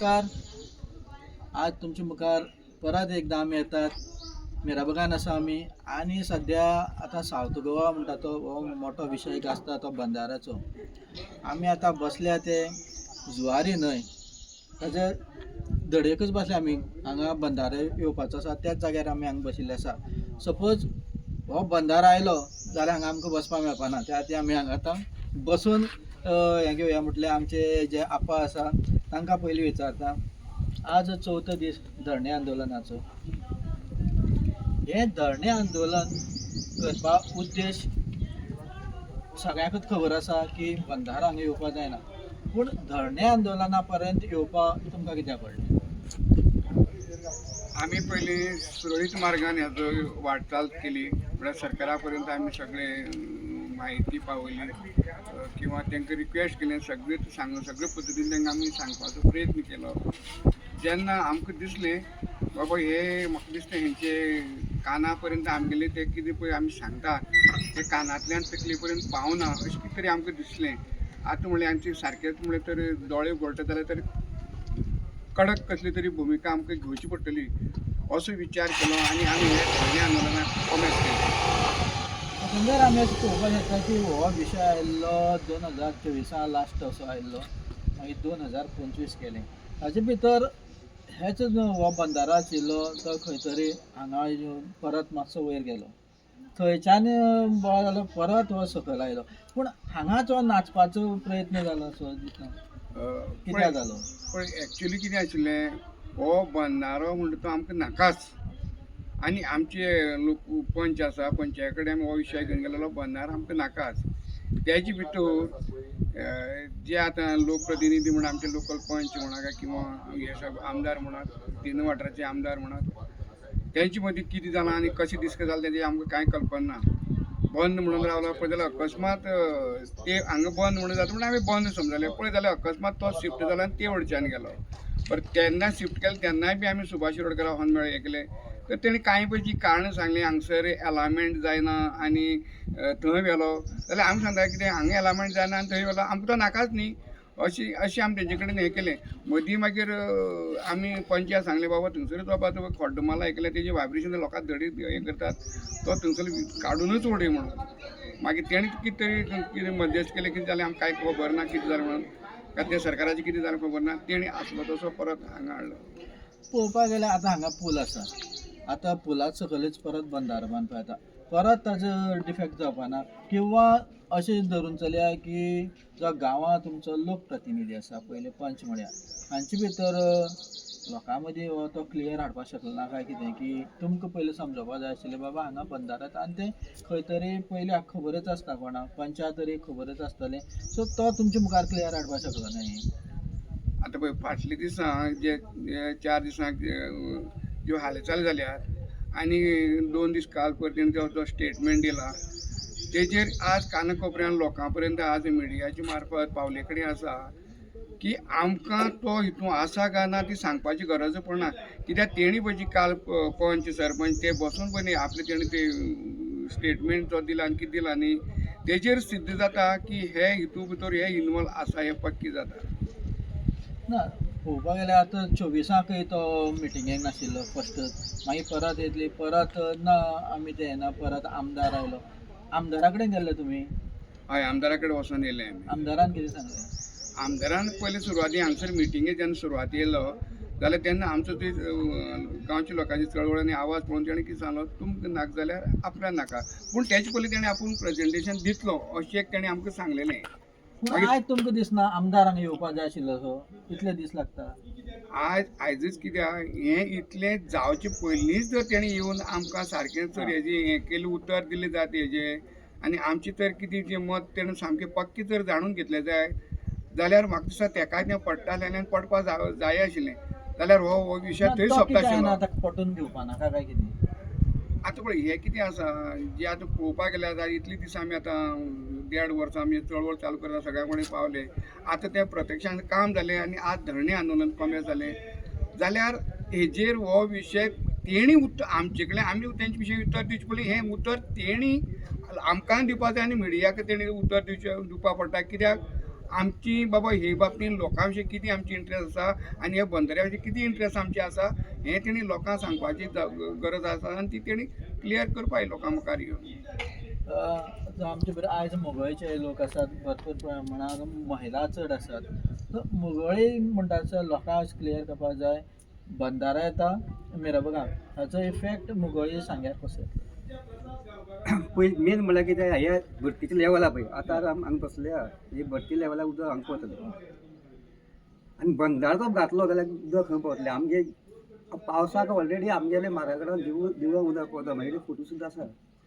नमस्कार. आज तुमच्या मुखार परत एकदा आमी येतात. मिराबागान आसा आमी आणि सध्या आता साऊथ गोवा म्हणटा तो हो मोठो विशय गाजता तो बंधाऱ्याचो. आमी आतां बसल्या ते जुवारी न्हंय ताचे दडयेकच बसल्या आमी. हांगा बंधारे येवपाचो आसा त्याच जाग्यार आमी हांगा बशिल्ले आसा. सपोज हो बंधारो आयलो जाल्यार हांगा आमकां बसपाक मेळपाना. त्या खातीर आमी हांगा आतां बसून हें घेवया म्हटल्यार आमचे जे आपा आसा तांकां पयलीं विचारता. आज चवथो दीस धरणे आंदोलनाचो. हे धरणे आंदोलन करपा उद्देश सगळ्यांकच खबर आसा की बंधारो हांगा येवपाक जायना. पूण धरणे आंदोलना पर्यंत येवपाक तुमकां कित्याक पडलें? आम्ही पहिले सुरळीत मार्गाने ह्याचो वाटचाल केली. म्हळ्यार सरकारा पर्यंत आम्ही सगळे माहिती पावयली किंवा तांकां रिक्वेस्ट केलें. सगळे पद्दतीन तांकां आमी सांगपाचो प्रयत्न केलो. जेन्ना आमकां दिसलें बाबा हे म्हाका दिसता हेंचे काना पर्यंत आमगेले ते कितें पळय आमी सांगता ते कानांतल्यान तकले पर्यंत पावना अशें कितें तरी आमकां दिसलें. आतां म्हणल्यार आमचे सारकेंच म्हणल्यार तर दोळे उगडटा जाल्यार तर कडक कसली तरी भुमिका आमकां घेवची पडटली असो विचार केलो आनी आमी हे धरणे आंदोलनाक कॉमेंट केलें. एकंदर आमी अशें पळोवपाक शकता की हो विशय आयिल्लो 2024 लास्ट असो आयिल्लो. मागीर 2025 केलें. हाचे भितर हेच हो बंधारो आशिल्लो तो खंय तरी हांगा येवन परत मातसो वयर गेलो. थंयच्यान बोवाळ जालो परत हो सकयल आयलो. पूण हांगाच हो नाचपाचो प्रयत्न जालो असो दिसना. कित्याक जालो? पण एक्चुअली कितें आशिल्लें हो बंधारो म्हणटा तो आमकां नाकाच. आनी आमचे लोक पंच आसा पंचा कडेन हो विशय घेवन गेलेलो बंधारो आमकां नाकाच. तेजे भितर जे आतां लोकप्रतिनिधी म्हणा आमचे लोकल पंच म्हणा किंवा हे सब आमदार म्हणा तीन वाठाराचे आमदार म्हणा तेंचे मदीं कितें जालां आनी कशें दिसका जालें तेजें आमकां कांय कल्पना ना. बंद म्हणून रावलो पळय जाल्यार अकस्मात ते हांगा बंद म्हणून जाता म्हणून आमी बंद समजले. पळय जाल्यार अकस्मात तो शिफ्ट जालो आनी ते वटच्यान गेलो. पर तेन्ना शिफ्ट केलो तेन्नाय बी आमी सुभाष शिरोडकरा होन मेळ हे केले. तर तेणी कांय पयलीं कारणां सांगलीं हांगसर अलायमेंट जायना आनी थंय व्हेलो जाल्यार आमी सांगता कितें हांगा अलायमेंट जायना आनी थंय व्हेलो आमकां तो नाकाच न्ही अशें आमी तेंचे कडेन हें केलें. मदीं मागीर आमी पंचाक सांगलें बाबा थंयसर बाबा तो खड्डो मारला हे केलें तेजें व्हायब्रेशन लोकांक धडी हें करतात तो थंयसर काडूनच उडय म्हणून. मागीर तेणी कितें तरी कितें मध्यस्थ केलें कितें जालें आमकां कांय खबर ना कितें जालें म्हणून काय ते सरकाराचें कितें जालें खबर ना. तेणी आसलो तसो परत हांगा हाडलो. पळोवपाक गेल्यार आतां हांगा पूल आसा. आतां पुलाच सकयलच परत बंधारो बांदपा येता. परत ताजो डिफेक्ट जावपाना किंवा अशें धरून चलया की जो गांवां तुमचो लोकप्रतिनिधी आसा पयले पंच म्हळ्यार हांचे भितर लोकां मदीं हो तो क्लियर हाडपाक शकलो ना काय कितें की तुमकां पयलीं समजोवपाक जाय आशिल्लें बाबा हांगा बंधारो येता आनी तें खंय तरी पयलीं हाका खबरच आसता कोणाक पंचाक तरी खबरच आसतलें. सो तो तुमच्या मुखार क्लियर हाडपाक शकलो न्ही. आतां पळय फाटल्या दिसां जे 4 दिसांक ज्यो हालचाल जाल्यात आनी 2 दीस काल तेणें जो स्टेटमेंट दिला तेजेर आज कानाकोपऱ्यान लोकां पर्यंत आज मिडियाच्या मार्फत पावले कडेन आसा की आमकां तो हितून आसा काय ना ती सांगपाची गरज पडना. कित्याक तेणी पयलीं काल पंच सरपंच ते बसून पळय न्ही आपले तेणी ते स्टेटमेंट जो दिला आनी कितें दिला न्ही तेजेर सिद्ध जाता की हे हितू भितर हे इनवॉल्व आसा हें पक्की जाता. ना पळोवपाक गेल्यार आतां 24 तो मिटिंगेक नाशिल्लो फस्टच. मागीर परत येतली परत ना आमी ते ना परत आमदार आयलो. आमदारा कडेन गेल्ले तुमी? हय आमदारा कडेन वचून येयलें आमी. आमदारान कितें सांगलें? आमदारान पयलीं सुरवाती हांगसर मिटिंगेक जेन्ना सुरवाती येयलो जाल्यार तेन्ना आमचो ते गांवच्या लोकांची चळवळ आनी आवाज पळोवन तेणें कितें सांगलो तुमकां नाका जाल्यार आपल्याक नाका. पूण तेचे पयलीं तेणें आपूण प्रेजेंटेशन दितलो अशें एक तेणें आमकां सांगलेलें. पूण आयज तुमकां दिसना आमदार हांगा येवपाक जाय आशिल्लो असो? इतले दीस लागता? आयजच कित्याक हें इतलें जावचे पयलींच जर तेणें येवन आमकां सारकें जर हेजें हें केलें उतर दिलें जाता हेजें आनी आमचें तर कितें जें मत तेणें सामकें पक्की जर जाणून घेतलें जाय जाल्यार म्हाका दिसता तेकाय तें पडटालें आनी पडपाक जाय आशिल्लें जाल्यार हो विशय थंय सोंपता आशिल्लो. पटोवन घेवपा नाका काय कितें? आतां पळय हें कितें आसा जें आतां पळोवपाक गेल्यार आतां इतलीं दीस आमी आतां 1.5 वर्सां आमी चळवळ चालू करता सगळ्या कडेन पावले. आतां तें प्रत्यक्षान काम जालें आनी आज धरणे आंदोलन कॉमेस जालें जाल्यार हेजेर हो विशय तेणी उत्तर आमचे कडल्यान आमी तेंचे विशयी उत्तर दिवचें पयलीं हें उत्तर तेणी आमकां दिवपाक जाय आनी मिडियाक तेणी उत्तर दिवपाक पडटा. कित्याक आमची बाबा हे बाबतीन लोकां विशीं कितें आमची इंट्रस्ट आसा आनी ह्या बंदऱ्या विशीं कितें इंट्रस्ट आमची आसा हें तेणी लोकांक सांगपाची गरज आसा आनी ती तेणी क्लियर करपाक लोकां मुखार येवन आमचे बरें आयज मोगळेचे लोक आसात भरपूर प्रमाणात महिला चड आसात. मोगळी म्हणटा तसो लोकांक क्लियर करपाक जाय बंदारा येता मिरबगांक हाचो इफेक्ट मोगळी सांग्यार कसो पयलीं मेन म्हणल्यार कितें हे भरतीच्या लेवला पळय आतां हांगा बसले हे भरती लेवलाक उदक हांगा वतलें आनी बंदार तो घातलो जाल्यार उदक खंय पावतलें आमगे पावसाक ऑलरेडी आमगेले म्हाराकडेन दिवळां उदक पावता मागीर फोटो सुद्दां आसा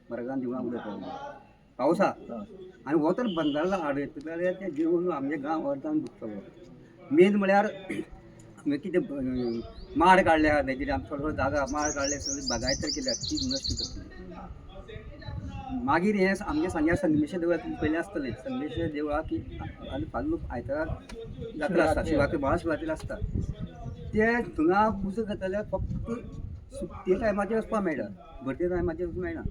म्हारागान दिवळां उदक पावता पावसाक आनी हो तर बंदाराला आडयता जाल्यार ते देवूळ आमगे गांव अर्दान बुडटलो. मेन म्हळ्यार कितें माड काडल्या तेजेर आमचो थोडो जागा माड काडले सगळे बागायत केल्या ती नश्ट करतली. मागीर हें आमगे सांग्यार संगमेश्वर देवळां तुमी पयलें आसतलें संगमेश्वर देवळां की आनी फाल्यां आयतार जात्रा आसता शिवरात्री महाशिवरात्री आसता ते थंगा पुजा जाताल्यार फक्त सुट्टे टायमाचेर वचपाक मेळटा भरते टायमाचेर वचूंक मेळना.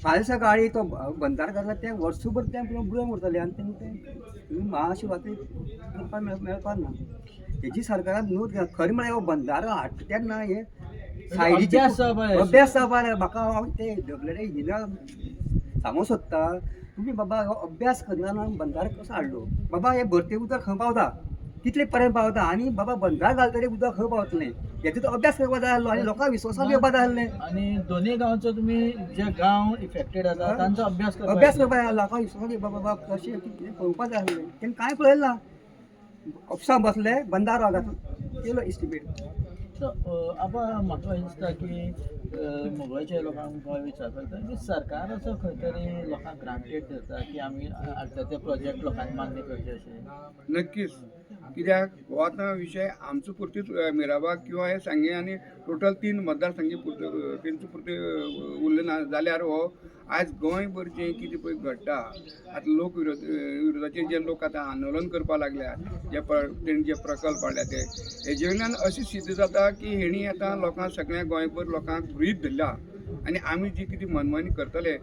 फाल्यां सकाळी तो बंदार घातला तें वर्सभर तें बुडोवन उरतलें आनी तें महाशिवरात्री करपाक मेळपाक ना. हेजी सरकारान नोंद घाल खरें म्हळ्यार बंदार हाडटा तेन्ना हे सायडीचे अभ्यास जावपाक म्हाका हांव ते डब्ल्यूडी इंजिनियर सांगूंक सोदता तुमी बाबा हो अभ्यास करना बंदार कसो हाडलो बाबा हे भरते उदक खंय पावता कितले पर्यंत पावता आनी बाबा बंदार घालतले उदक खंय पावतलें हेचो तो अभ्यास करपाक जाय आसलो आनी लोकांक विश्वासान येवपाक जाय आसलें. आनी दोनूय गांवचो तुमी जे गांव इफेक्टेड आसा तांचो अभ्यास करपाक जाय लोकांक विश्वासान बाबा कशें कितें पळोवपाक जाय आसलें तेणें कांय पळयलें ना ऑफिसान बसले बंदार घातलो केलो इस्टिमेट. आबा म्हाका दिसता की मोगळेच्या लोकांक विचार करता की सरकार असो खंय तरी लोकांक ग्रांटेड धरता की आमी हाडटा ते प्रोजेक्ट लोकांनी मान्य करचे अशें. नक्कीच कित्याक हो आतां विशय आमचो पुरतीच मिराबाग किंवा हे सांगे आनी टोटल 3 मतदारसंघी तेंचो पुरते उरले ना जाल्यार हो आयज गोंयभर जें कितें पळय घडटा आतां लोक विरोधाचेर जे लोक आतां आंदोलन करपाक लागल्यात जे तेणी जे प्रकल्प हाडल्या ते हेजे वयल्यान अशी स्थिती जाता की हेणी आतां लोकांक सगळ्या गोंयभर लोकांक गृहीत धरला आनी आमी जी कितें मनमानी करतले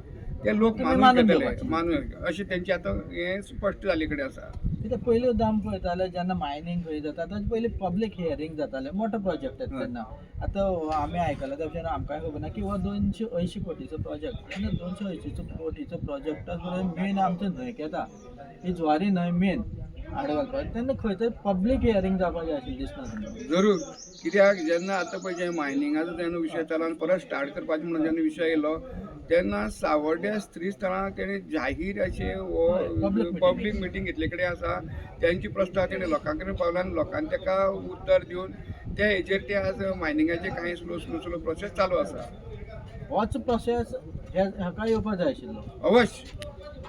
ते लोक मानून घेतले मानून अशें तेंचे आतां हें स्पश्ट जाल्ले कडेन आसा. कित्याक पयलीं सुद्दां आमी पळयताले जेन्ना मायनींग खंय जाता ताचे पयलीं पब्लीक हियरींग जाताले मोठो प्रोजेक्ट येता तेन्ना. आतां आमी आयकलां त्या भशेन आमकांय खबर ना की हो 280 कोटीचो प्रोजेक्ट तेन्ना 280 कोटीचो प्रोजेक्टा मेन आमचो न्हंयक येता ही ज्वारी न्हंय मेन आड घालपाक तेन्ना खंय तरी पब्लीक हियरींग जावपाक जाय अशें दिसना. जरूर कित्याक जेन्ना आतां पळय जे मायनिंगाचो जेन्ना विशय चला आनी परत स्टार्ट करपाचो म्हणून जेन्ना विशय येयलो तेन्ना सावर्ड्या स्त्री स्थळां तेणी जाहीर अशें हो पब्लीक मिटींग घेतले कडेन आसा त्यांची प्रस्ताव तेणी लोकां कडेन पावला आनी लोकांनी ताका उत्तर दिवन ते हेजेर ते आज मायनिंगाचे कांय स्लो प्रोसेस चालू आसा. होच प्रोसेस हाका येवपाक जाय आशिल्लो अवश्य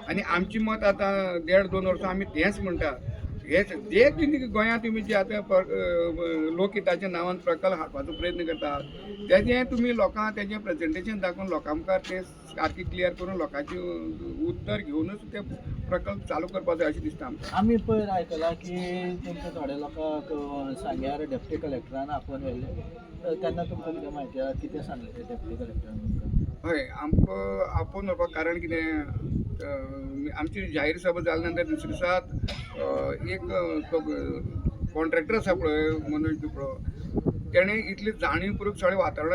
आनी आमची मत आतां 1.5-2 वर्सां आमी तेंच म्हणटा हेच जे कितें गोंयांत तुमी जे आतां लोकहिताच्या नांवान प्रकल्प हाडपाचो प्रयत्न करतात तेजें तुमी लोकांक तेजें प्रेजेंटेशन दाखोवन लोकां मुखार तें सारकें क्लियर करून लोकांचें उत्तर घेवनूच ते प्रकल्प चालू करपाक जाय अशें दिसता आमकां. आमी पयर आयकलां की तुमच्या थोड्या लोकांक सांग्यार डेप्टी कलेक्टरान आपोवन व्हेल्ले तेन्ना तुमकां कितें म्हायती आसा कितें सांगलें ते डेप्टी कलेक्टरान तुमकां? हय आमकां आपोवन व्हरपाक कारण कितें आमची जाहीर सभा जाल्या नंतर दुसरे दिसाक एक तो कॉन्ट्रॅक्टर आसा पळय मनोज दुपळो तेणें इतली जाणीवपूर्वक सगळें वातावरण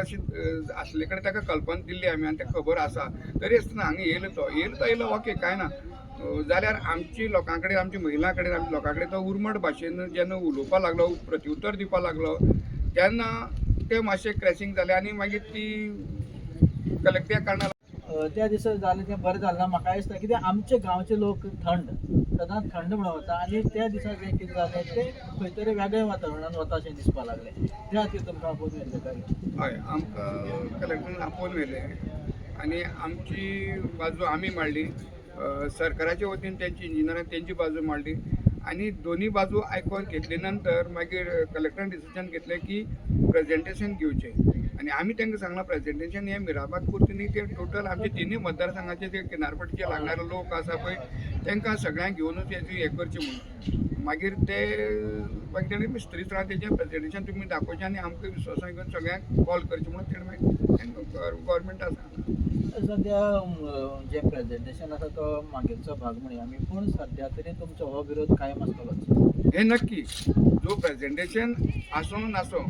आसले कडेन ताका कल्पना दिल्ली आमी आनी ताका खबर आसा तरी आसतना हांगा येयलो ओके कांय ना जाल्यार आमची लोकां कडेन आमची महिलां कडेन आमच्या लोकां कडेन तो उर्मट भाशेन जेन्ना उलोवपाक लागलो प्रत्युत्तर दिवपाक लागलो तेन्ना तें मातशें क्रॅशींग जालें आनी मागीर ती कलेक्टर कारणान त्या दिसा जालें तें बरें जालें ना म्हाका दिसता कित्याक आमचे गांवचे लोक थंड सदांच थंड म्हणून वता आनी त्या दिसा जें कितें जालें तें खंय तरी वेगळ्या वातावरणान वता अशें दिसपाक लागलें त्या खातीर तुमकां आपोवन व्हेल्लें काय? हय आमकां कलेक्टरान आपोवन व्हेलें आनी आमची बाजू आमी मांडली सरकाराच्या वतीन तेंची इंजिनियरान तेंची बाजू मांडली आनी दोनी बाजू आयकोन घेतले नंतर मागीर कलेक्टरान डिसिजन घेतलें की प्रेजेंटेशन घेवचें आनी आमी तांकां सांगलां प्रेजेंटेशन हें मिराबाग पुरतें न्ही तें टोटल आमचे तिनूय मतदारसंघाचे जे किनारपट्टीचे लागणारे लोक आसा पळय तांकां सगळ्यांक घेवनूच हें करचें म्हणून मागीर ते मागीर तेणी स्त्री स्थळां तेजें प्रेजेंटेशन तुमी दाखोवचें आनी आमकां विश्वासान घेवन सगळ्यांक कॉल करचें म्हणून तेणें मागीर गव्हर्मेंट आसा सध्या जे प्रेझेंटेशन आसा तो मागीरचो भाग म्हणया आमी, पूण सध्या तरी तुमचो हो विरोध कायम आसतलोच. हे नक्की जो प्रेझेंटेशन आसूं नासो,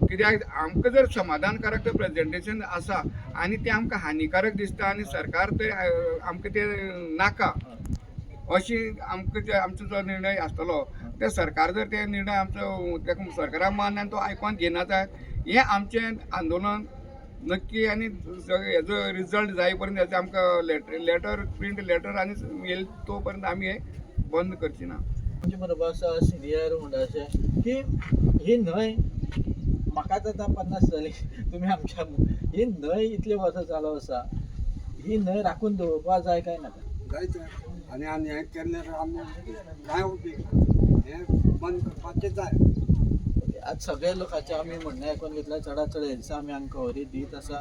कित्याक आमकां जर समाधानकारक ते प्रेझेंटेशन आसा आनी ते आमकां हानिकारक दिसता आनी सरकार ते आमकां ते नाका अशी आमकां जे आमचो जो निर्णय आसतलो ते सरकार जर ते निर्णय आमचो ताका सरकाराक मान्य तो आयकोन घेना जायत, हें आमचें आंदोलन नक्की आनी हेजो रिजल्ट जाय पर्यंत हेजो आमकां लेटर प्रिंट लेटर आनी येयले तो पर्यंत आमी हे बंद करची ना. तुमचे बरोबर आसा सिनियर म्हणटा अशें की ही न्हंय म्हाकाच आतां 50 जाली, तुमी आमच्या ही न्हंय इतले वर्सां चालू आसा, ही न्हंय राखून दवरपा जाय काय नाका? जायते आनी आनी हें केल्लें आमी कांय उपेग हें बंद करपाचें जाय. आज सगळे लोकांचे आमी म्हणणें आयकून घेतल्या, चडांत चड हेल्सा आमी हांकां कव्हरेज दीत आसा.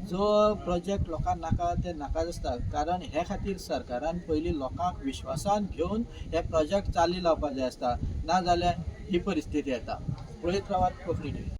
जो प्रोजेक्ट लोकांक नाका ते नाकाच आसता, कारण हे खातीर सरकारान पयलीं लोकांक विश्वासान घेवन हे प्रोजेक्ट चाली लावपाक जाय आसता, ना जाल्यार ही परिस्थिती येता. पळयत रावात कोंकणी टीव्ही.